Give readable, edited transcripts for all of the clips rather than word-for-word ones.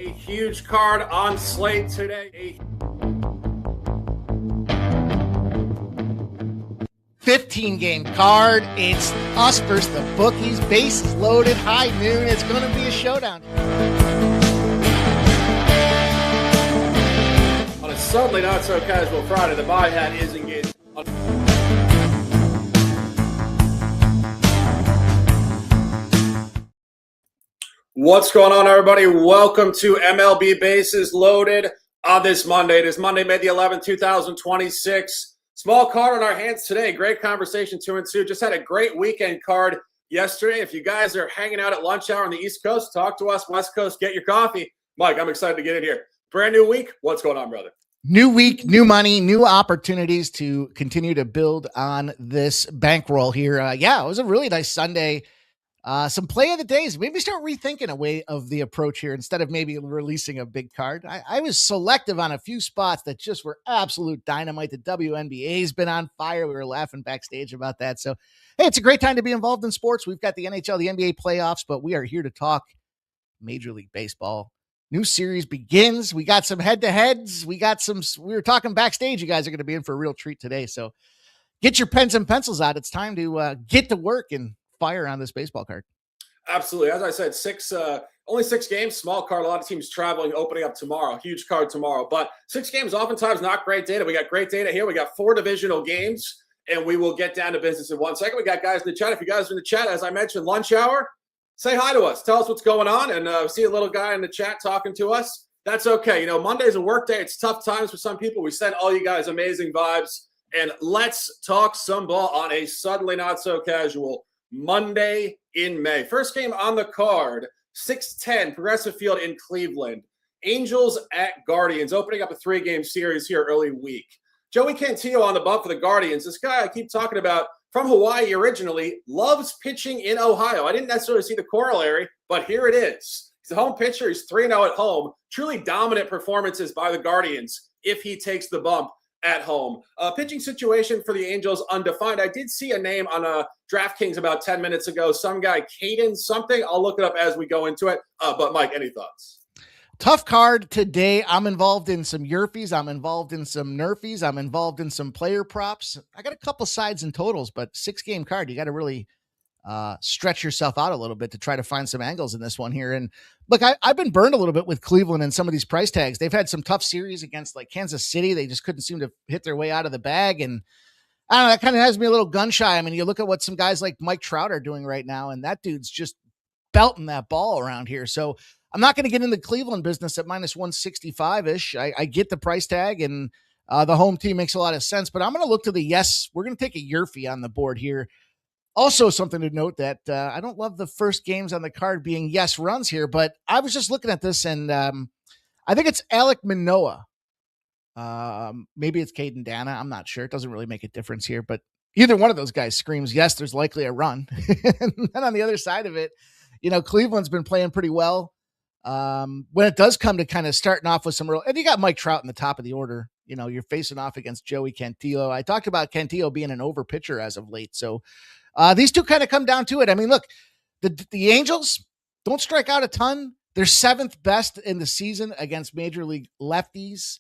A huge card on Slate today. 15-game card. It's us versus the bookies. Bases loaded, high noon. It's going to be a showdown. On a suddenly not so casual Friday, the buy hat is engaged. What's going on, everybody? Welcome to MLB Bases Loaded on this Monday. It is Monday, May the 11th, 2026. Small card on our hands today. Great conversation, 2 and 2. Just had a great weekend card yesterday. If you guys are hanging out at lunch hour on the East Coast, talk to us. West Coast, get your coffee. Mike, I'm excited to get in here. Brand new week. What's going on, brother? New week, new money, new opportunities to continue to build on this bankroll here. It was a really nice Sunday. Some play of the days. Maybe start rethinking a way of the approach here instead of maybe releasing a big card. I was selective on a few spots that just were absolute dynamite. The WNBA's been on fire. We were laughing backstage about that. So, hey, it's a great time to be involved in sports. We've got the NHL, the NBA playoffs, but we are here to talk Major League Baseball. New series begins. We got some head-to-heads. We were talking backstage. You guys are going to be in for a real treat today. So get your pens and pencils out. It's time to get to work and fire on this baseball card. Absolutely. As I said, only 6 games, small card. A lot of teams traveling, opening up tomorrow. Huge card tomorrow. But 6 games, oftentimes not great data. We got great data here. We got 4 divisional games, and we will get down to business in 1 second. We got guys in the chat. If you guys are in the chat, as I mentioned, lunch hour, say hi to us. Tell us what's going on. And see a little guy in the chat talking to us. That's okay. You know, Monday's a work day. It's tough times for some people. We send all you guys amazing vibes. And let's talk some ball on a suddenly not so casual Monday in May. First game on the card, 6:10 Progressive Field in Cleveland. Angels at Guardians, opening up a 3-game series here early week. Joey Cantillo on the bump for the Guardians. This guy I keep talking about from Hawaii originally, loves pitching in Ohio. I didn't necessarily see the corollary, but here it is. He's a home pitcher. He's 3-0 at home. Truly dominant performances by the Guardians if he takes the bump at home. Pitching situation for the Angels, undefined. I did see a name on DraftKings about 10 minutes ago. Some guy, Caden something. I'll look it up as we go into it. But Mike, any thoughts? Tough card today. I'm involved in some Yerfies. I'm involved in some Nerfies. I'm involved in some player props. I got a couple sides and totals, but 6-game card. You got to really stretch yourself out a little bit to try to find some angles in this one here. And look, I've been burned a little bit with Cleveland and some of these price tags. They've had some tough series against like Kansas City. They just couldn't seem to hit their way out of the bag. And I don't know, that kind of has me a little gun shy. I mean, you look at what some guys like Mike Trout are doing right now, and that dude's just belting that ball around here. So I'm not going to get in the Cleveland business at minus 165-ish. I get the price tag, and the home team makes a lot of sense, but I'm going to look to the yes. We're going to take a Yerfie on the board here. Also, something to note that I don't love the first games on the card being yes runs here, but I was just looking at this, and I think it's Alek Manoah. Maybe it's Caden Dana. I'm not sure. It doesn't really make a difference here, but either one of those guys screams, yes, there's likely a run. And then on the other side of it, you know, Cleveland's been playing pretty well. When it does come to kind of starting off with some real, and you got Mike Trout in the top of the order, you know, you're facing off against Joey Cantillo. I talked about Cantillo being an over pitcher as of late. So these two kind of come down to it. I mean, look, the Angels don't strike out a ton. They're 7th best in the season against major league lefties.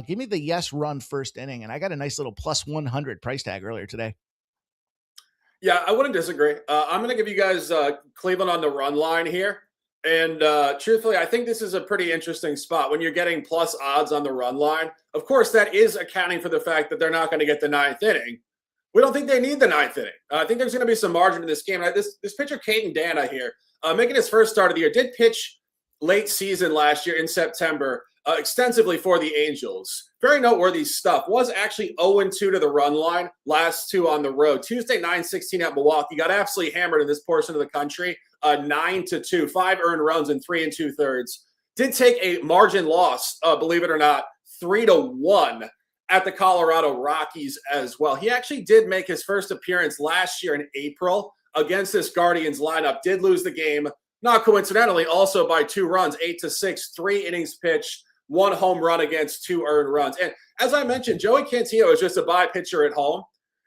Give me the yes run first inning. And I got a nice little plus 100 price tag earlier today. Yeah, I wouldn't disagree. I'm going to give you guys Cleveland on the run line here. And truthfully, I think this is a pretty interesting spot when you're getting plus odds on the run line. Of course, that is accounting for the fact that they're not going to get the 9th inning. We don't think they need the 9th inning. I think there's going to be some margin in this game. This pitcher, Caden Dana here, making his first start of the year, did pitch late season last year in September extensively for the Angels. Very noteworthy stuff. Was actually 0-2 to the run line, last 2 on the road. Tuesday, 9-16 at Milwaukee. Got absolutely hammered in this portion of the country. 9-2, 5 earned runs in 3 2/3. Did take a margin loss, believe it or not, 3-1 at the Colorado Rockies as well. He actually did make his first appearance last year in April against this Guardians lineup. Did lose the game, not coincidentally, also by 2 runs, 8-6, 3 innings pitched, 1 home run against 2 earned runs. And as I mentioned, Joey Cantillo is just a buy pitcher at home,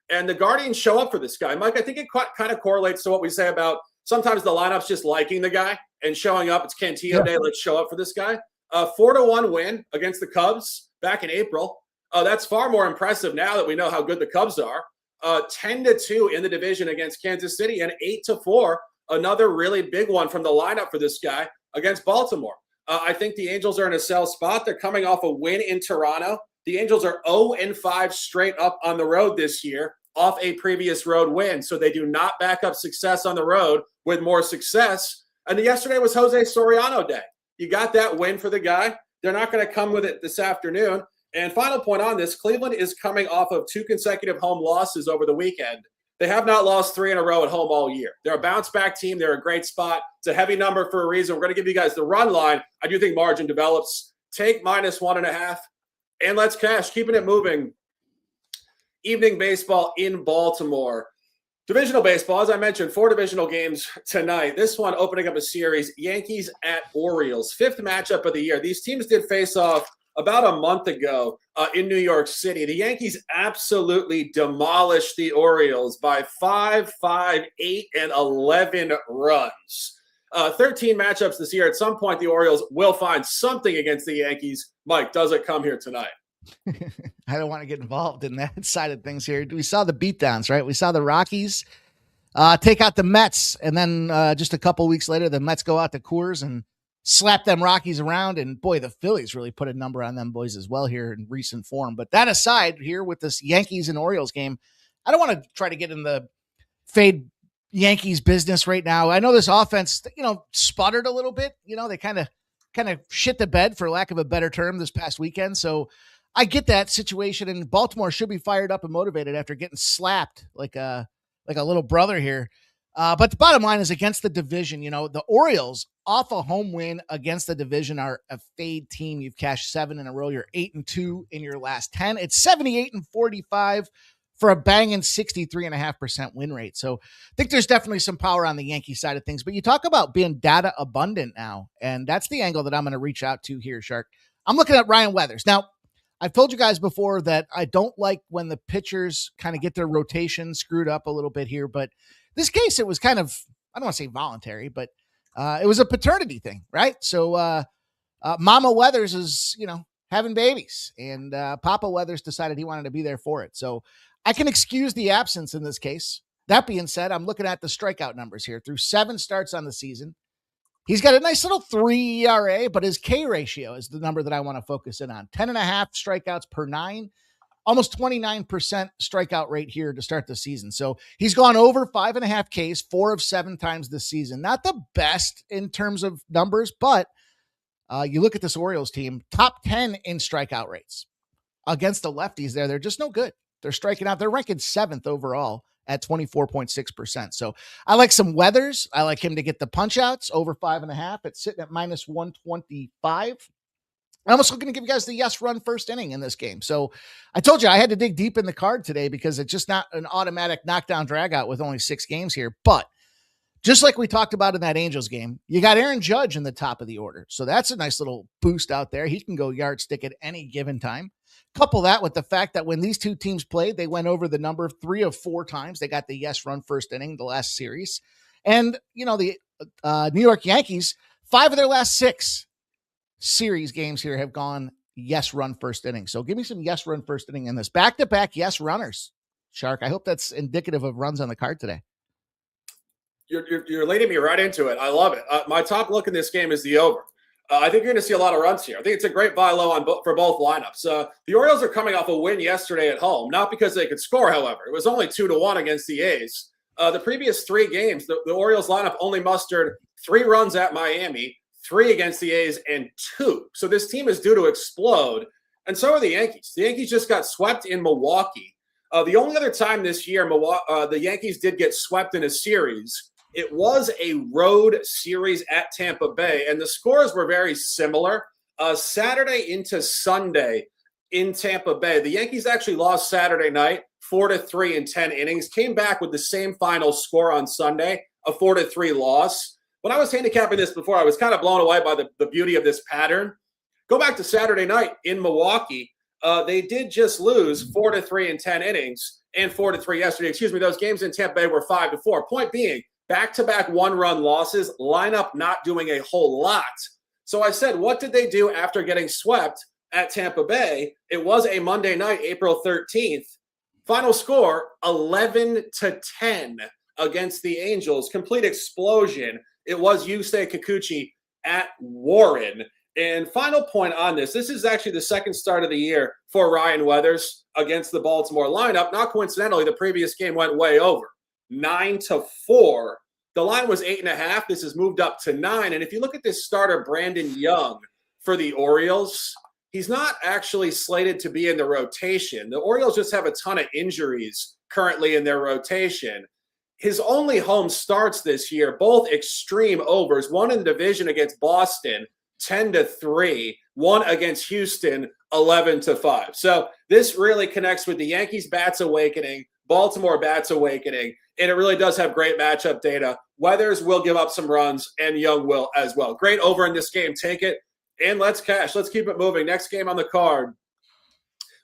and the Guardians show up for this guy. Mike, I think it kind of correlates to what we say about sometimes the lineup's just liking the guy and showing up. It's Cantillo Day. Let's show up for this guy. 4-1 win against the Cubs back in April. That's far more impressive now that we know how good the Cubs are. 10-2 in the division against Kansas City, and 8-4, another really big one from the lineup for this guy against Baltimore. I think the Angels are in a sell spot. They're coming off a win in Toronto. The Angels are 0-5 straight up on the road this year off a previous road win. So they do not back up success on the road with more success. And yesterday was Jose Soriano Day. You got that win for the guy. They're not going to come with it this afternoon. And final point on this, Cleveland is coming off of 2 consecutive home losses over the weekend. They have not lost 3 in a row at home all year. They're a bounce-back team. They're a great spot. It's a heavy number for a reason. We're going to give you guys the run line. I do think margin develops. Take -1.5, and let's cash. Keeping it moving. Evening baseball in Baltimore. Divisional baseball, as I mentioned, 4 divisional games tonight. This one opening up a series, Yankees at Orioles. 5th matchup of the year. These teams did face off about a month ago in New York City. The Yankees absolutely demolished the Orioles by 5, 8, and 11 runs. 13 matchups this year. At some point, the Orioles will find something against the Yankees. Mike, does it come here tonight? I don't want to get involved in that side of things here. We saw the beatdowns, right? We saw the Rockies take out the Mets, and then just a couple weeks later, the Mets go out to Coors and slap them Rockies around. And boy, the Phillies really put a number on them boys as well here in recent form. But that aside, here with this Yankees and Orioles game, I don't want to try to get in the fade Yankees business right now. I know this offense, sputtered a little bit. They kind of shit the bed, for lack of a better term, this past weekend. So I get that situation, and Baltimore should be fired up and motivated after getting slapped like a little brother here. But the bottom line is against the division. The Orioles off a home win against the division are a fade team. You've cashed 7 in a row. You're 8-2 in your last 10. It's 78-45 for a banging 63.5% win rate. So I think there's definitely some power on the Yankee side of things. But you talk about being data abundant now, and that's the angle that I'm going to reach out to here, Shark. I'm looking at Ryan Weathers. Now, I've told you guys before that I don't like when the pitchers kind of get their rotation screwed up a little bit here, but this case, it was kind of, I don't want to say voluntary, but it was a paternity thing, right? So Mama Weathers is, having babies, and Papa Weathers decided he wanted to be there for it. So I can excuse the absence in this case. That being said, I'm looking at the strikeout numbers here. Through 7 starts on the season, he's got a nice little 3 ERA, but his K ratio is the number that I want to focus in on. 10.5 strikeouts per 9. Almost 29% strikeout rate here to start the season. So he's gone over 5.5 Ks 4 of 7 times this season. Not the best in terms of numbers, but you look at this Orioles team, top 10 in strikeout rates against the lefties there. They're just no good. They're striking out. They're ranking 7th overall at 24.6%. So I like some Weathers. I like him to get the punch outs over 5.5. It's sitting at -125. I'm also going to give you guys the yes run first inning in this game. So I told you I had to dig deep in the card today because it's just not an automatic knockdown drag out with only 6 games here. But just like we talked about in that Angels game, you got Aaron Judge in the top of the order. So that's a nice little boost out there. He can go yardstick at any given time. Couple that with the fact that when these two teams played, they went over the number 3 of 4 times. They got the yes run first inning, the last series. And, the New York Yankees, 5 of their last 6 series games here have gone yes run first inning. So give me some yes run first inning in this. Back-to-back yes runners, Shark. I hope that's indicative of runs on the card today. You're leading me right into it. I love it. My top look in this game is the over. I think you're going to see a lot of runs here. I think it's a great buy low for both lineups. The Orioles are coming off a win yesterday at home, not because they could score, however. It was only 2-1 against the A's. The previous 3 games, the Orioles lineup only mustered 3 runs at Miami, 3 against the A's, and 2. So this team is due to explode, and so are the Yankees. The Yankees just got swept in Milwaukee. The only other time this year the Yankees did get swept in a series, it was a road series at Tampa Bay, and the scores were very similar. Saturday into Sunday in Tampa Bay, the Yankees actually lost Saturday night 4-3 in 10 innings, came back with the same final score on Sunday, a 4-3 loss. When I was handicapping this before, I was kind of blown away by the beauty of this pattern. Go back to Saturday night in Milwaukee. They did just lose 4-3 in 10 innings and 4-3 yesterday. Those games in Tampa Bay were 5-4. Point being, back-to-back one-run losses, lineup not doing a whole lot. So I said, what did they do after getting swept at Tampa Bay? It was a Monday night, April 13th. Final score, 11-10 against the Angels. Complete explosion. It was Yusei Kikuchi at Warren. And final point on this is actually the second start of the year for Ryan Weathers against the Baltimore lineup. Not coincidentally, the previous game went way over, 9-4. The line was 8.5. This has moved up to 9. And if you look at this starter, Brandon Young, for the Orioles, he's not actually slated to be in the rotation. The Orioles just have a ton of injuries currently in their rotation. His only home starts this year, both extreme overs, one in the division against Boston, 10-3, one against Houston, 11-5. So this really connects with the Yankees bats awakening, Baltimore bats awakening, and it really does have great matchup data. Weathers will give up some runs, and Young will as well. Great over in this game. Take it, and let's cash. Let's keep it moving. Next game on the card,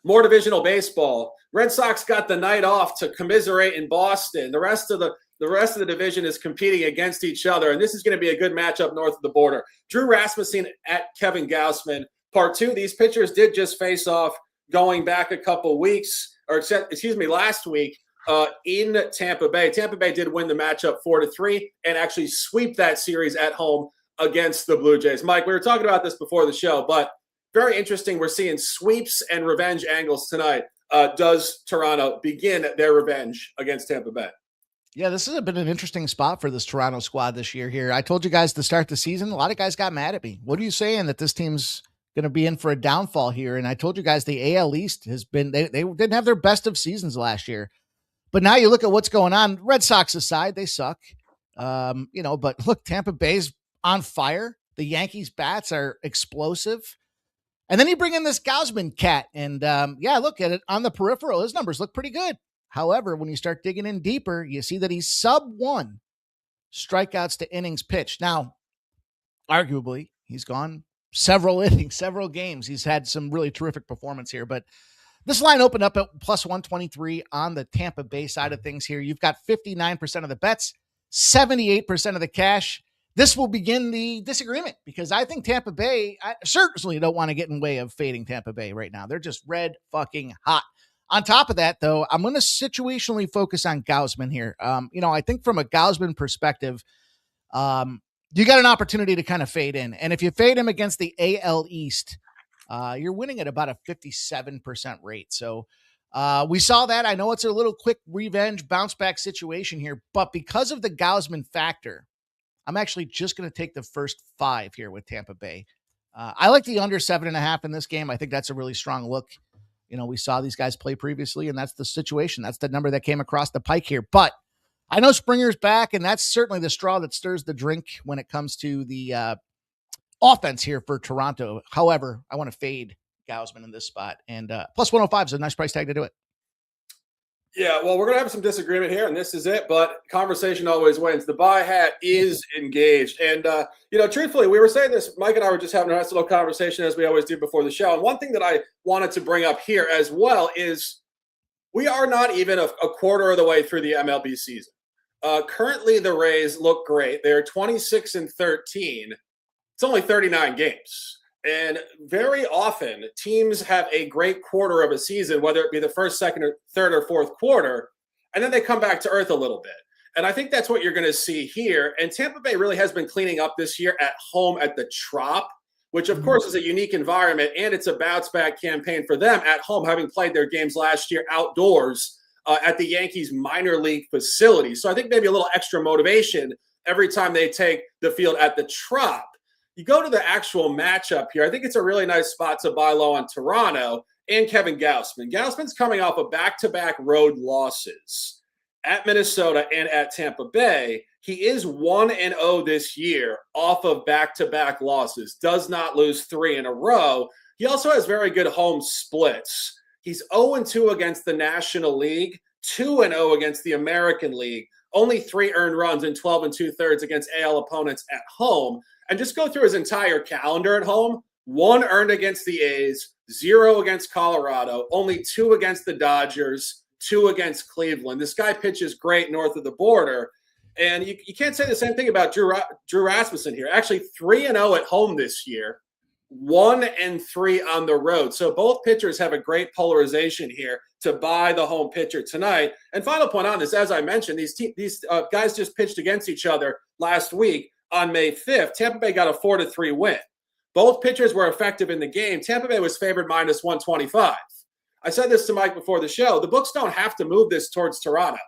more divisional baseball. Red Sox got the night off to commiserate in Boston. The rest of the division is competing against each other, and this is going to be a good matchup north of the border. Drew Rasmussen at Kevin Gausman. Part 2, these pitchers did just face off going back a couple weeks, last week in Tampa Bay. Tampa Bay did win the matchup 4-3 and actually sweep that series at home against the Blue Jays. Mike, we were talking about this before the show, but very interesting. We're seeing sweeps and revenge angles tonight. Does Toronto begin their revenge against Tampa Bay? Yeah, this has been an interesting spot for this Toronto squad this year here. I told you guys to start the season, a lot of guys got mad at me. What are you saying that this team's going to be in for a downfall here? And I told you guys the AL East has been, they didn't have their best of seasons last year. But now you look at what's going on. Red Sox aside, they suck. But look, Tampa Bay's on fire. The Yankees bats are explosive. And then you bring in this Gausman cat. And look at it on the peripheral. His numbers look pretty good. However, when you start digging in deeper, you see that he's sub-1 strikeouts to innings pitched. Now, arguably, he's gone several innings, several games. He's had some really terrific performance here. But this line opened up at plus 123 on the Tampa Bay side of things here. You've got 59% of the bets, 78% of the cash. This will begin the disagreement because I think Tampa Bay, I certainly don't want to get in the way of fading Tampa Bay right now. They're just red fucking hot. On top of that, though, I'm going to situationally focus on Gausman here. I think from a Gausman perspective, you got an opportunity to kind of fade in. And if you fade him against the AL East, you're winning at about a 57% rate. So we saw that. I know it's a little quick revenge bounce back situation here, but because of the Gausman factor, I'm actually just going to take the first 5 here with Tampa Bay. I like the under 7.5 in this game. I think that's a really strong look. We saw these guys play previously, and that's the situation. That's the number that came across the pike here. But I know Springer's back, and that's certainly the straw that stirs the drink when it comes to the offense here for Toronto. However, I want to fade Gausman in this spot, and plus 105 is a nice price tag to do it. Yeah, well, we're going to have some disagreement here, and this is it, but conversation always wins. The buy hat is engaged. And, truthfully, we were saying this, Mike and I were just having a nice little conversation as we always do before the show. And one thing that I wanted to bring up here as well is we are not even a quarter of the way through the MLB season. Currently, the Rays look great. They're 26-13. It's only 39 games. And very often, teams have a great quarter of a season, whether it be the first, second, or third, or fourth quarter, and then they come back to earth a little bit. And I think that's what you're going to see here. And Tampa Bay really has been cleaning up this year at home at the Trop, which, of course, is a unique environment, and it's a bounce-back campaign for them at home, having played their games last year outdoors at the Yankees minor league facility. So I think maybe a little extra motivation every time they take the field at the Trop. You go to the actual matchup here. I think it's a really nice spot to buy low on Toronto and Kevin Gausman. Gausman's coming off of back-to-back road losses at Minnesota and at Tampa Bay. He is 1-0 this year off of back-to-back losses. Does not lose 3 in a row. He also has very good home splits. He's 0-2 against the National League, 2-0 against the American League, only 3 earned runs in 12 2/3 against AL opponents at home. And just go through his entire calendar at home. 1 earned against the A's, 0 against Colorado, only 2 against the Dodgers, 2 against Cleveland. This guy pitches great north of the border. And you can't say the same thing about Drew Rasmussen here. Actually, 3-0 at home this year, 1-3 on the road. So both pitchers have a great polarization here to buy the home pitcher tonight. And final point on this, as I mentioned, these guys just pitched against each other last week on May 5th. Tampa Bay got a 4-3 win. Both pitchers were effective in the game. Tampa Bay was favored minus 125. I said this to Mike before the show. The books don't have to move this towards Toronto.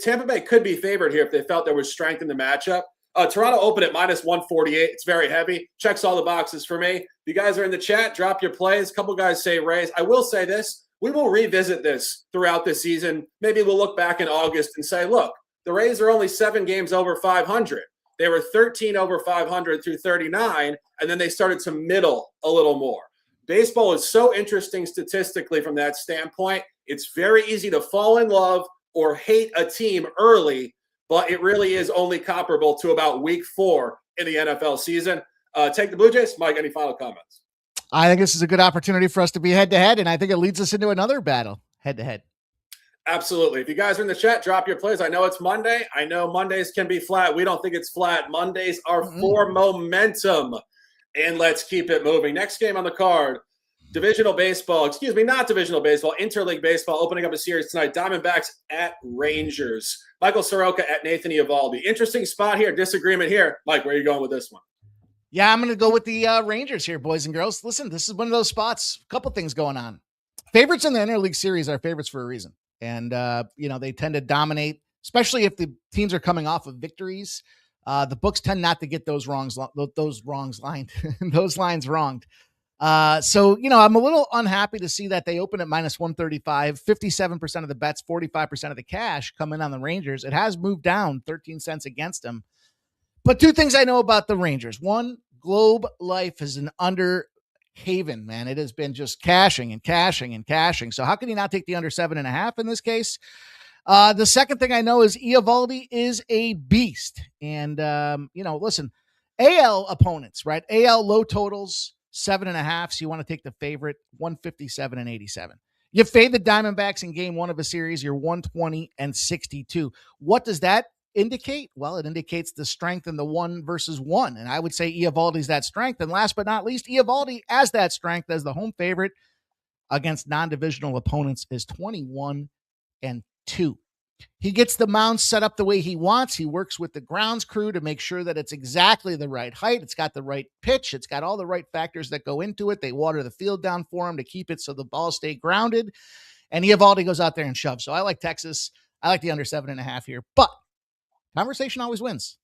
Tampa Bay could be favored here if they felt there was strength in the matchup. Toronto opened at minus 148. It's very heavy. Checks all the boxes for me. If you guys are in the chat, drop your plays. A couple guys say Rays. I will say this. We will revisit this throughout the season. Maybe we'll look back in August and say, look, the Rays are only 7 games over 500. They were 13 over 500 through 39, and then they started to middle a little more. Baseball is so interesting statistically from that standpoint. It's very easy to fall in love or hate a team early, but it really is only comparable to about week 4 in the NFL season. Take the Blue Jays. Mike, any final comments? I think this is a good opportunity for us to be head-to-head, and I think it leads us into another battle head-to-head. Absolutely. If you guys are in the chat, drop your plays. I know it's Monday. I know Mondays can be flat. We don't think it's flat. Mondays are for momentum, and let's keep it moving. Next game on the card. Not divisional baseball, interleague baseball, opening up a series tonight. Diamondbacks at Rangers. Michael Soroka at Nathan Eovaldi. Interesting spot here, disagreement here. Mike, where are you going with this one? Yeah, I'm going to go with the Rangers here, boys and girls. Listen, this is one of those spots, a couple things going on. Favorites in the interleague series are favorites for a reason. And, they tend to dominate, especially if the teams are coming off of victories. The books tend not to get those lines wronged. So, I'm a little unhappy to see that they open at minus 135, 57% of the bets, 45% of the cash come in on the Rangers. It has moved down 13 cents against them. But 2 things I know about the Rangers. One, Globe Life is an under haven, man. It has been just cashing and cashing and cashing. So how can you not take the under 7.5 in this case? The second thing I know is Eovaldi is a beast. And, listen, AL opponents, right? AL low totals, 7.5. So you want to take the favorite, 157-87. You fade the Diamondbacks in game 1 of a series, you're 120-62. What does that indicate? Well, it indicates the strength in the 1 versus 1. And I would say Eovaldi's that strength. And last but not least, Eovaldi as that strength as the home favorite against non-divisional opponents is 21-2. He gets the mound set up the way he wants. He works with the grounds crew to make sure that it's exactly the right height. It's got the right pitch. It's got all the right factors that go into it. They water the field down for him to keep it so the ball stay grounded. And Eovaldi goes out there and shoves. So I like Texas. I like the under 7.5 here, but conversation always wins.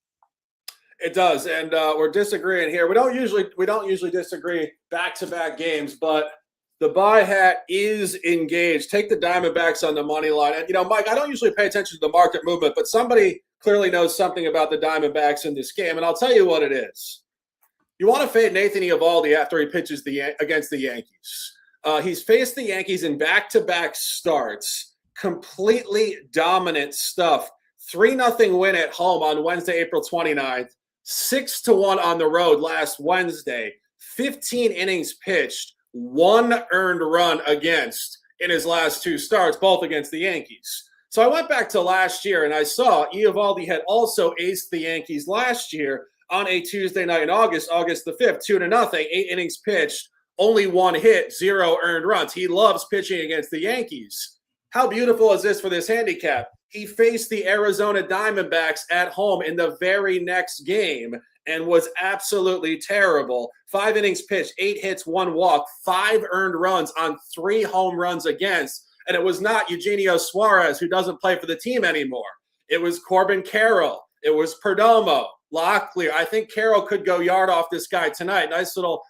It does, and we're disagreeing here. We don't usually disagree back-to-back games, but the buy hat is engaged. Take the Diamondbacks on the money line. And Mike, I don't usually pay attention to the market movement, but somebody clearly knows something about the Diamondbacks in this game, and I'll tell you what it is. You want to fade Nathan Eovaldi after he pitches against the Yankees. He's faced the Yankees in back-to-back starts, completely dominant stuff. 3-0 win at home on Wednesday, April 29th, 6-1 on the road last Wednesday, 15 innings pitched, 1 earned run against in his last 2 starts, both against the Yankees. So I went back to last year and I saw Eovaldi had also aced the Yankees last year on a Tuesday night in August the 5th, 2-0, 8 innings pitched, only 1 hit, 0 earned runs. He loves pitching against the Yankees. How beautiful is this for this handicap? He faced the Arizona Diamondbacks at home in the very next game and was absolutely terrible. 5 innings pitched, 8 hits, 1 walk, 5 earned runs on 3 home runs against. And it was not Eugenio Suarez, who doesn't play for the team anymore. It was Corbin Carroll. It was Perdomo, Locklear. I think Carroll could go yard off this guy tonight. Nice little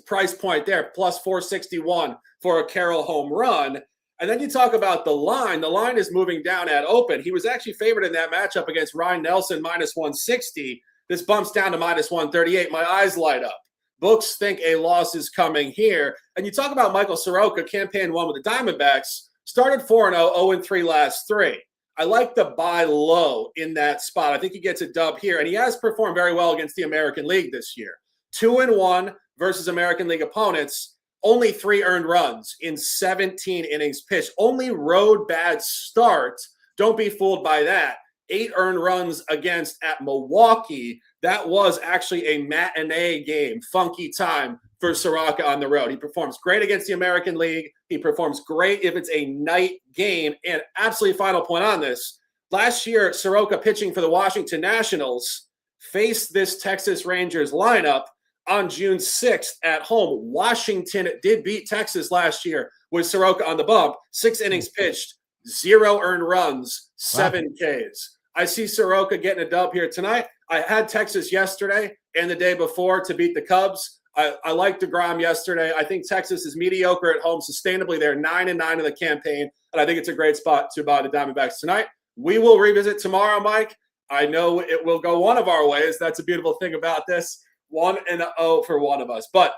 price point there, plus 461 for a Carroll home run. And then you talk about the line. The line is moving down at open. He was actually favored in that matchup against Ryan Nelson, minus 160. This bumps down to minus 138. My eyes light up. Books think a loss is coming here. And you talk about Michael Soroka, campaign 1 with the Diamondbacks, started 4-0, 0-3 last 3. I like the buy low in that spot. I think he gets a dub here. And he has performed very well against the American League this year. 2-1 versus American League opponents. Only 3 earned runs in 17 innings pitched. Only road bad start. Don't be fooled by that. 8 earned runs against at Milwaukee. That was actually a matinee game, funky time for Soroka on the road. He performs great against the American League. He performs great if it's a night game. And absolutely final point on this. Last year, Soroka pitching for the Washington Nationals faced this Texas Rangers lineup on June 6th at home. Washington did beat Texas last year with Soroka on the bump. 6 innings pitched, 0 earned runs, 7 Ks. I see Soroka getting a dub here tonight. I had Texas yesterday and the day before to beat the Cubs. I liked DeGrom yesterday. I think Texas is mediocre at home sustainably. They're 9-9 in the campaign, and I think it's a great spot to buy the Diamondbacks tonight. We will revisit tomorrow, Mike. I know it will go one of our ways. That's a beautiful thing about this. 1-0 for one of us. But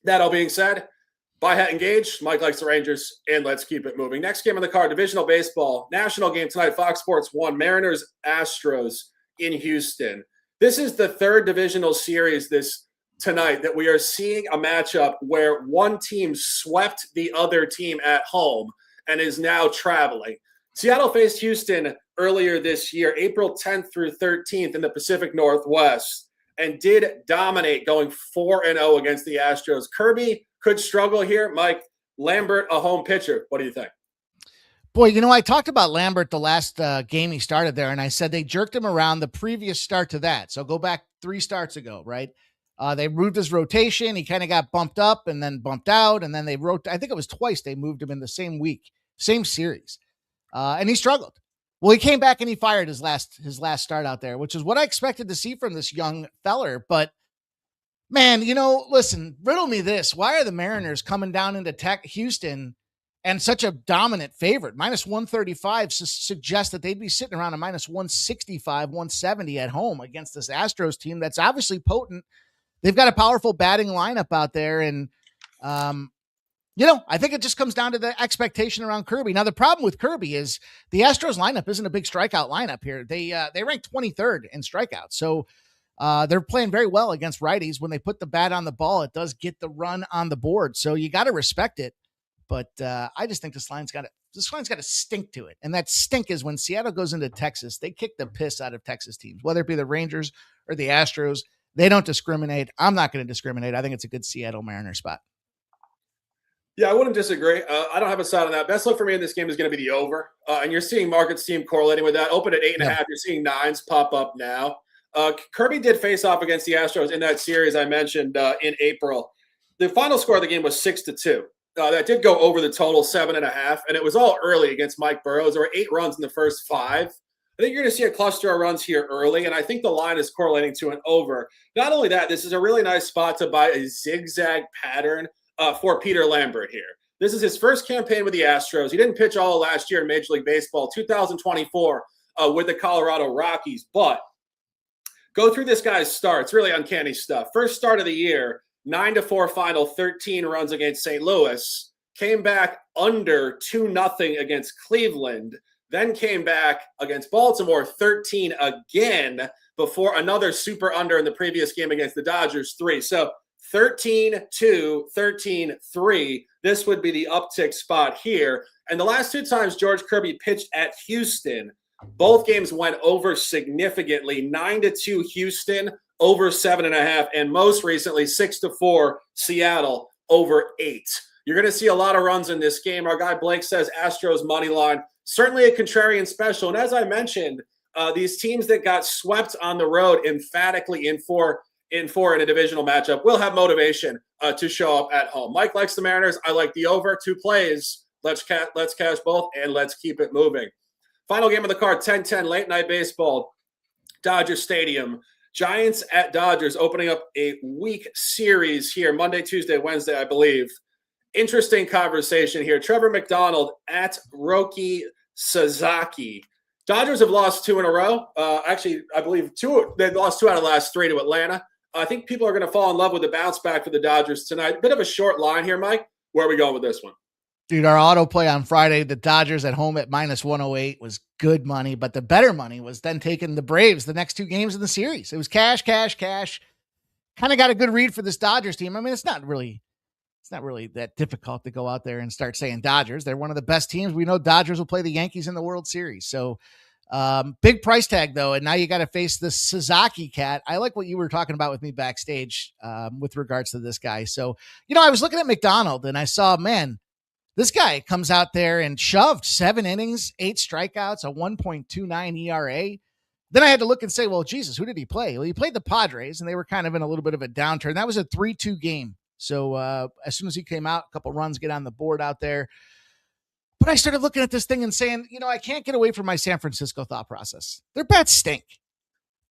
that all being said, buy, hat, engage. Mike likes the Rangers, and let's keep it moving. Next game on the card, divisional baseball. National game tonight, Fox Sports 1, Mariners, Astros in Houston. This is the third divisional series tonight that we are seeing a matchup where one team swept the other team at home and is now traveling. Seattle faced Houston earlier this year, April 10th through 13th in the Pacific Northwest, and did dominate, going 4-0 against the Astros. Kirby could struggle here. Mike, Lambert, a home pitcher. What do you think? Boy, I talked about Lambert the last game he started there, and I said they jerked him around the previous start to that. So go back 3 starts ago, right? They moved his rotation. He kind of got bumped up and then bumped out, and then I think it was twice they moved him in the same week, same series. And he struggled. Well, he came back and he fired his last start out there, which is what I expected to see from this young feller. But man, listen, riddle me this. Why are the Mariners coming down into Houston and such a dominant favorite? -135 suggests that they'd be sitting around a -165, 170 at home against this Astros team that's obviously potent. They've got a powerful batting lineup out there. And, I think it just comes down to the expectation around Kirby. Now, the problem with Kirby is the Astros lineup isn't a big strikeout lineup here. They rank 23rd in strikeouts. So they're playing very well against righties. When they put the bat on the ball, it does get the run on the board. So you got to respect it. But I just think this line's got a stink to it. And that stink is when Seattle goes into Texas, they kick the piss out of Texas teams, whether it be the Rangers or the Astros. They don't discriminate. I'm not going to discriminate. I think it's a good Seattle Mariners spot. Yeah, I wouldn't disagree. I don't have a side on that. Best look for me in this game is going to be the over. And you're seeing markets team correlating with that. Open at 8.5. Yeah. You're seeing 9s pop up now. Kirby did face off against the Astros in that series I mentioned in April. The final score of the game was 6-2. That did go over the total 7.5, and it was all early against Mike Burrows. There were 8 runs in the first 5. I think you're going to see a cluster of runs here early, and I think the line is correlating to an over. Not only that, this is a really nice spot to buy a zigzag pattern for Peter Lambert here. This is his first campaign with the Astros. He didn't pitch all last year in Major League Baseball, 2024 with the Colorado Rockies, but go through this guy's start. It's really uncanny stuff. First start of the year, 9-4 final, 13 runs against St. Louis. Came back under 2-0 against Cleveland. Then came back against Baltimore, 13 again, before another super under in the previous game against the Dodgers, 3. So 13-2, 13-3. This would be the uptick spot here. And the last 2 times George Kirby pitched at Houston, both games went over significantly. 9-2 Houston, over 7.5, and most recently 6-4 Seattle, over 8. You're going to see a lot of runs in this game. Our guy Blake says Astros money line. Certainly a contrarian special. And as I mentioned, these teams that got swept on the road emphatically in four in a divisional matchup will have motivation to show up at home. Mike likes the Mariners. I like the over. 2 plays. Let's cash both, and let's keep it moving. Final game of the card, 10-10, late night baseball, Dodger Stadium. Giants at Dodgers opening up a week series here, Monday, Tuesday, Wednesday, I believe. Interesting conversation here. Trevor McDonald at Roki Sasaki. Dodgers have lost 2 in a row. Actually, I believe 2. They lost 2 out of the last 3 to Atlanta. I think people are going to fall in love with the bounce back for the Dodgers tonight. Bit of a short line here, Mike. Where are we going with this one? Dude, our auto play on Friday, the Dodgers at home at -108 was good money, but the better money was then taking the Braves the next 2 games in the series. It was cash. Kind of got a good read for this Dodgers team. I mean, it's not really that difficult to go out there and start saying Dodgers. They're one of the best teams. We know Dodgers will play the Yankees in the World Series. So Big price tag though, and now you got to face the Sasaki cat. I like what you were talking about with me backstage with regards to this guy. So, I was looking at McDonald and I saw, man, this guy comes out there and shoved 7 innings, 8 strikeouts, a 1.29 ERA. Then I had to look and say, well, Jesus, who did he play? Well, he played the Padres, and they were kind of in a little bit of a downturn. That was a 3-2 game. So as soon as he came out, a couple runs get on the board out there. But I started looking at this thing and saying, I can't get away from my San Francisco thought process. Their bats stink.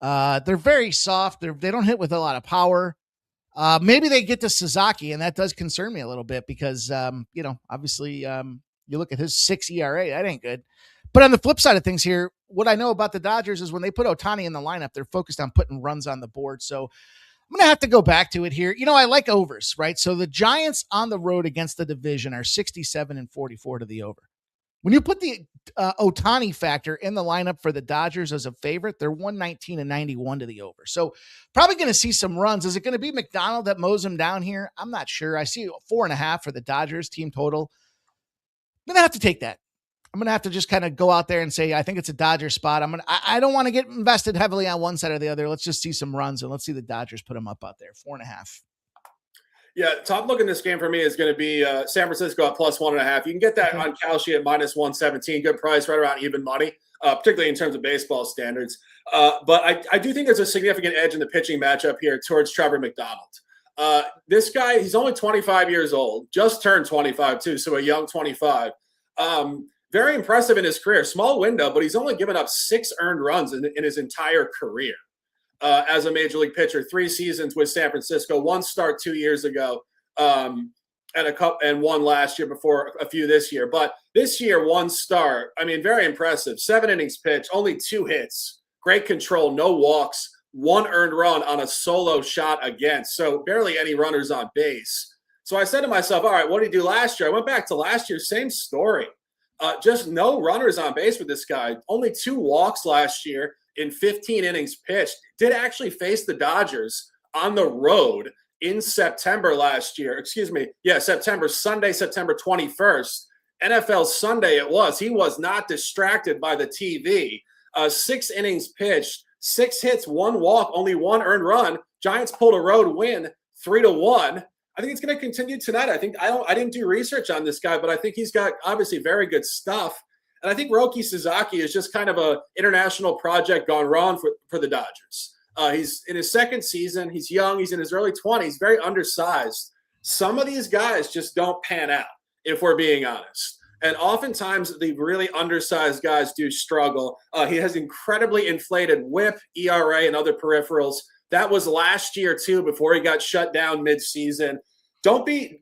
They're very soft. They don't hit with a lot of power. Maybe they get to Sasaki, and that does concern me a little bit because, obviously you look at his 6 ERA, that ain't good. But on the flip side of things here, what I know about the Dodgers is when they put Ohtani in the lineup, they're focused on putting runs on the board. So I'm going to have to go back to it here. I like overs, right? So the Giants on the road against the division are 67-44 to the over. When you put the Ohtani factor in the lineup for the Dodgers as a favorite, they're 119-91 to the over. So probably going to see some runs. Is it going to be McDonald that mows him down here? I'm not sure. I see 4.5 for the Dodgers team total. I'm going to have to take that. I'm going to have to just kind of go out there and say, I think it's a Dodger spot. I don't want to get invested heavily on one side or the other. Let's just see some runs and let's see the Dodgers put them up out there. 4.5. Yeah, top look in this game for me is going to be San Francisco at +1.5. You can get that on Kalshi at -117. Good price, right around even money, particularly in terms of baseball standards. But I do think there's a significant edge in the pitching matchup here towards Trevor McDonald. This guy, he's only 25 years old, just turned 25 too, so a young 25. Very impressive in his career. Small window, but he's only given up 6 earned runs in his entire career as a major league pitcher. 3 seasons with San Francisco, 1 start 2 years ago, and 1 last year before a few this year. But this year, 1 start. Very impressive. 7 innings pitched, only 2 hits, great control, no walks, 1 earned run on a solo shot against. So barely any runners on base. So I said to myself, all right, what did he do last year? I went back to last year, same story. Just no runners on base with this guy. Only 2 walks last year in 15 innings pitched. Did actually face the Dodgers on the road in September last year. Sunday, September 21st. NFL Sunday it was. He was not distracted by the TV. 6 innings pitched, 6 hits, 1 walk, only 1 earned run. Giants pulled a road win 3-1. I think it's going to continue tonight. I didn't do research on this guy, but I think he's got obviously very good stuff. And I think Roki Sasaki is just kind of a international project gone wrong for the Dodgers. He's in his 2nd season. He's young. He's in his early 20s, very undersized. Some of these guys just don't pan out, if we're being honest. And oftentimes the really undersized guys do struggle. He has incredibly inflated whip, ERA, and other peripherals. That was last year too, before he got shut down mid-season. Don't be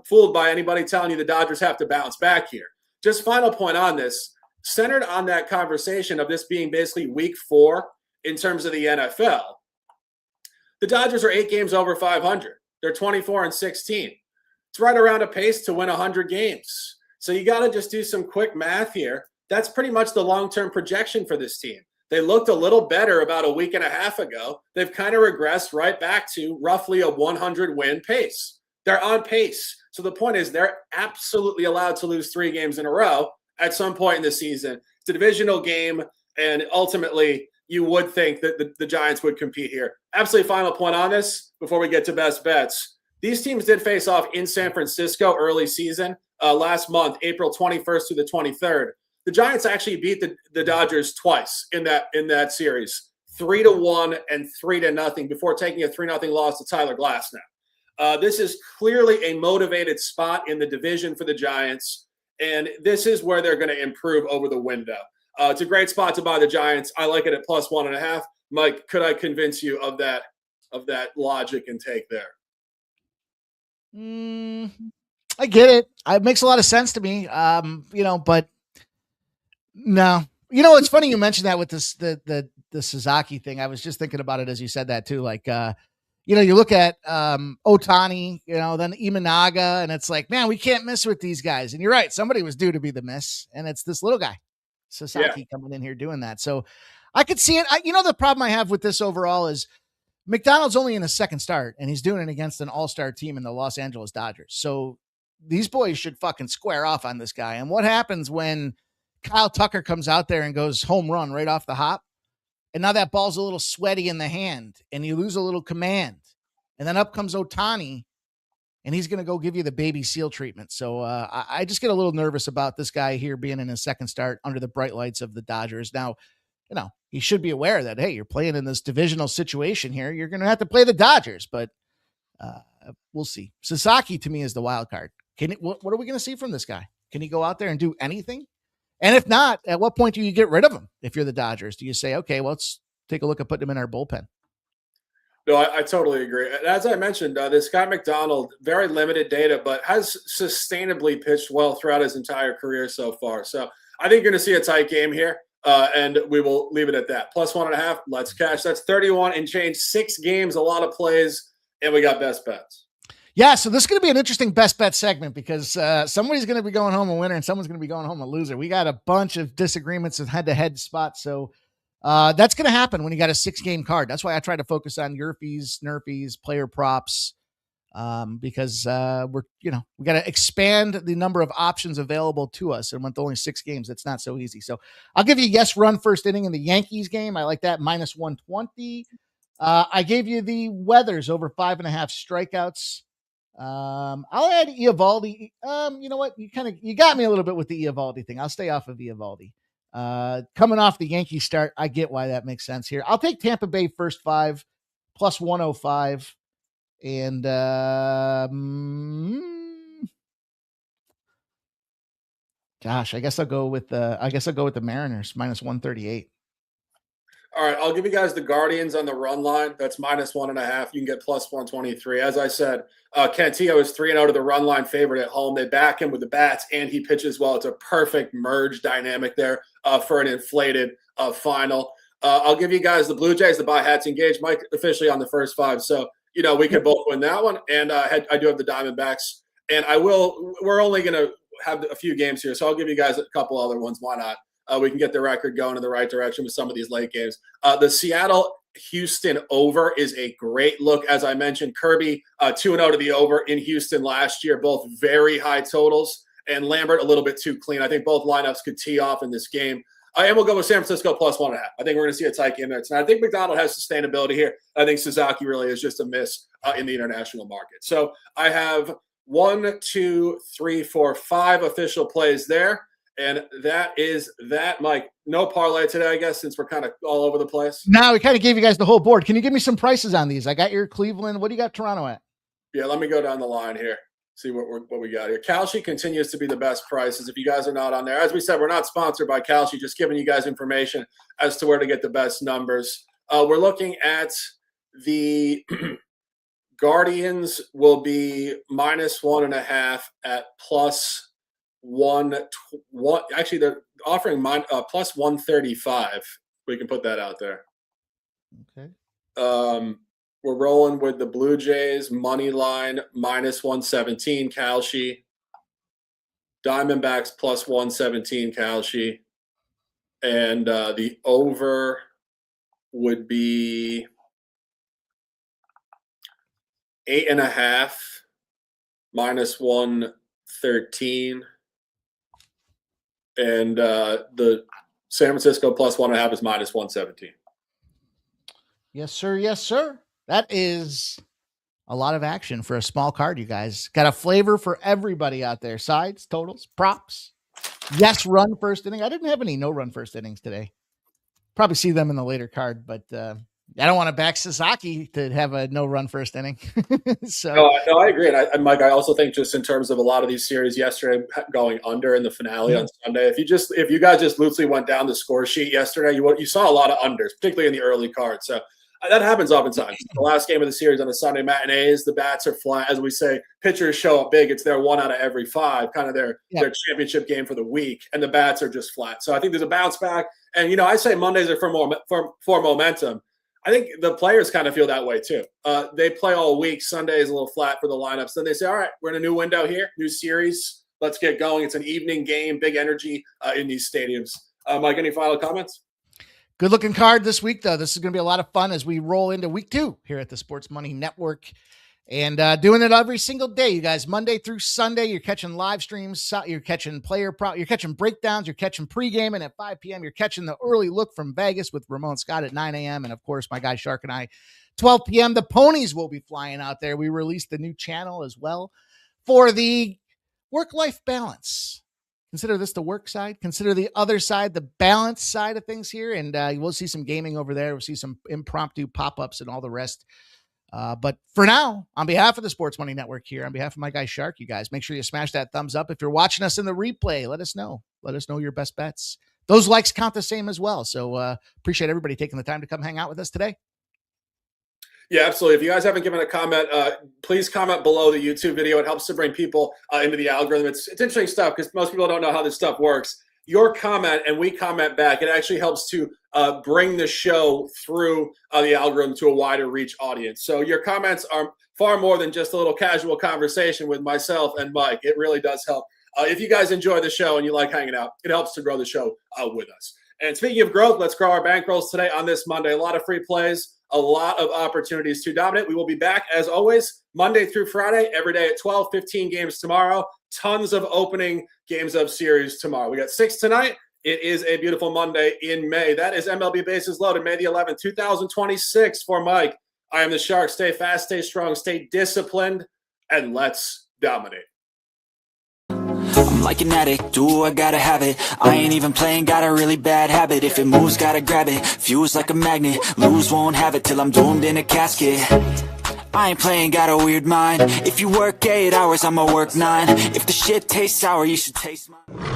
fooled by anybody telling you the Dodgers have to bounce back here. Just final point on this, centered on that conversation of this being basically week 4 in terms of the NFL. The Dodgers are 8 games over 500. They're 24-16. It's right around a pace to win 100 games. So you got to just do some quick math here. That's pretty much the long-term projection for this team. They looked a little better about a week and a half ago. They've kind of regressed right back to roughly a 100-win pace. They're on pace. So the point is they're absolutely allowed to lose 3 games in a row at some point in the season. It's a divisional game, and ultimately you would think that the Giants would compete here. Absolutely final point on this before we get to best bets. These teams did face off in San Francisco early season last month, April 21st through the 23rd. The Giants actually beat the Dodgers twice in that series, 3-1 and 3-0 before taking a 3-0 loss to Tyler Glasnow. This is clearly a motivated spot in the division for the Giants, and this is where they're going to improve over the window. It's a great spot to buy the Giants. I like it at +1.5. Mike, could I convince you of that logic and take there? I get it. It makes a lot of sense to me. But no. It's funny you mentioned that with this the Sasaki thing. I was just thinking about it as you said that too. Like you look at Ohtani, then Imanaga, and it's like, man, we can't miss with these guys. And you're right, somebody was due to be the miss, and it's this little guy, Sasaki, coming in here doing that. So I could see it. The problem I have with this overall is McDonald's only in his 2nd start, and he's doing it against an all-star team in the Los Angeles Dodgers. So these boys should fucking square off on this guy. And what happens when Kyle Tucker comes out there and goes home run right off the hop. And now that ball's a little sweaty in the hand and you lose a little command. And then up comes Ohtani and he's going to go give you the baby seal treatment. So I just get a little nervous about this guy here being in his second start under the bright lights of the Dodgers. Now, he should be aware that, hey, you're playing in this divisional situation here. You're going to have to play the Dodgers, but we'll see. Sasaki to me is the wild card. What are we going to see from this guy? Can he go out there and do anything? And if not, at what point do you get rid of him? If you're the Dodgers, do you say, okay, well, let's take a look at putting him in our bullpen? No, I totally agree. As I mentioned, this Scott McDonald, very limited data, but has sustainably pitched well throughout his entire career so far. So I think you're going to see a tight game here, and we will leave it at that. Plus 1.5, let's cash. That's 31 and change, 6 games, a lot of plays, and we got best bets. Yeah, so this is going to be an interesting best bet segment because somebody's going to be going home a winner and someone's going to be going home a loser. We got a bunch of disagreements and head-to-head spots, so that's going to happen when you got a 6-game card. That's why I try to focus on your fees, nerfies, player props, because we got to expand the number of options available to us. And with only 6 games, it's not so easy. So I'll give you yes run first inning in the Yankees game. I like that minus 120. I gave you the Weathers over 5.5 strikeouts. I'll add Eovaldi. You know what? You got me a little bit with the Eovaldi thing. I'll stay off of Eovaldi. Coming off the Yankee start, I get why that makes sense here. I'll take Tampa Bay first 5 plus 105. And gosh, I guess I'll go with the Mariners minus 138. All right, I'll give you guys the Guardians on the run line. That's minus 1.5. You can get plus 123. As I said, Cantillo is 3-0 to the run line favorite at home. They back him with the bats, and he pitches well. It's a perfect merge dynamic there for an inflated final. I'll give you guys the Blue Jays, the buy hats engaged. Mike officially on the first 5, so we can both win that one. And I do have the Diamondbacks, and we're only going to have a few games here, so I'll give you guys a couple other ones. Why not? We can get the record going in the right direction with some of these late games. The Seattle-Houston over is a great look. As I mentioned, Kirby 2-0 to the over in Houston last year, both very high totals, and Lambert a little bit too clean. I think both lineups could tee off in this game. And we'll go with San Francisco plus 1.5. I think we're going to see a tight game there tonight. I think McDonald has sustainability here. I think Sasaki really is just a miss in the international market. So I have 1, 2, 3, 4, 5 official plays there. And that is that, Mike. No parlay today, I guess, since we're kind of all over the place. No, we kind of gave you guys the whole board. Can you give me some prices on these? I got your Cleveland. What do you got Toronto at? Yeah, let me go down the line here. See what we got here. Kalshi continues to be the best prices. If you guys are not on there, as we said, we're not sponsored by Kalshi, just giving you guys information as to where to get the best numbers. We're looking at the Guardians will be minus 1.5 at plus 1. Actually, they're offering plus 135. We can put that out there. Okay. We're rolling with the Blue Jays money line minus 117 Kalshi. Diamondbacks plus 117 Kalshi. And the over would be 8.5 minus 113. And the San Francisco plus 1.5 is minus 117. Yes, sir. Yes, sir. That is a lot of action for a small card, you guys. Got a flavor for everybody out there. Sides, totals, props. Yes, run first inning. I didn't have any no-run first innings today. Probably see them in the later card, but I don't want to back Sasaki to have a no-run first inning. So No, I agree. And Mike, I also think just in terms of a lot of these series yesterday going under in the finale on Sunday, if you guys just loosely went down the score sheet yesterday, you saw a lot of unders, particularly in the early cards. So that happens oftentimes. The last game of the series on the Sunday matinees, the bats are flat. As we say, pitchers show up big. It's their 1 out of every 5, kind of their championship game for the week, and the bats are just flat. So I think there's a bounce back. And, I say Mondays are for momentum. I think the players kind of feel that way too. They play all week. Sunday is a little flat for the lineups. Then they say, all right, we're in a new window here, new series. Let's get going. It's an evening game, big energy in these stadiums. Mike, any final comments? Good looking card this week, though. This is going to be a lot of fun as we roll into week 2 here at the Sports Money Network. And doing it every single day, you guys, Monday through Sunday. You're catching live streams, you're catching you're catching breakdowns, you're catching pregame, and at 5 p.m. you're catching the early look from Vegas with Ramon Scott at 9 a.m. And of course, my guy Shark and I, 12 p.m. The ponies will be flying out there. We released the new channel as well for the work-life balance. Consider this the work side. Consider the other side, the balance side of things here. And we'll see some gaming over there. We'll see some impromptu pop-ups and all the rest. But for now, on behalf of the Sports Money Network here, on behalf of my guy Shark, you guys, make sure you smash that thumbs up. If you're watching us in the replay, let us know. Let us know your best bets. Those likes count the same as well. So appreciate everybody taking the time to come hang out with us today. Yeah, absolutely. If you guys haven't given a comment, please comment below the YouTube video. It helps to bring people into the algorithm. It's interesting stuff because most people don't know how this stuff works. Your comment and we comment back. It actually helps to bring the show through the algorithm to a wider reach audience. So your comments are far more than just a little casual conversation with myself and Mike. It really does help. If you guys enjoy the show and you like hanging out, it helps to grow the show with us. And speaking of growth, let's grow our bankrolls today on this Monday. A lot of free plays, a lot of opportunities to dominate. We will be back, as always, Monday through Friday, every day at 12, 15 games tomorrow. Tons of opening games of series tomorrow. We got 6 tonight. It is a beautiful Monday in May. That is MLB Bases Loaded, May the 11th, 2026 for Mike. I am the Shark. Stay fast, stay strong, stay disciplined, and let's dominate. I'm like an addict, do I gotta have it. I ain't even playing, got a really bad habit. If it moves, gotta grab it, fuse like a magnet. Lose, won't have it till I'm doomed in a casket. I ain't playing, got a weird mind. If you work 8 hours, I'ma work 9. If the shit tastes sour, you should taste mine.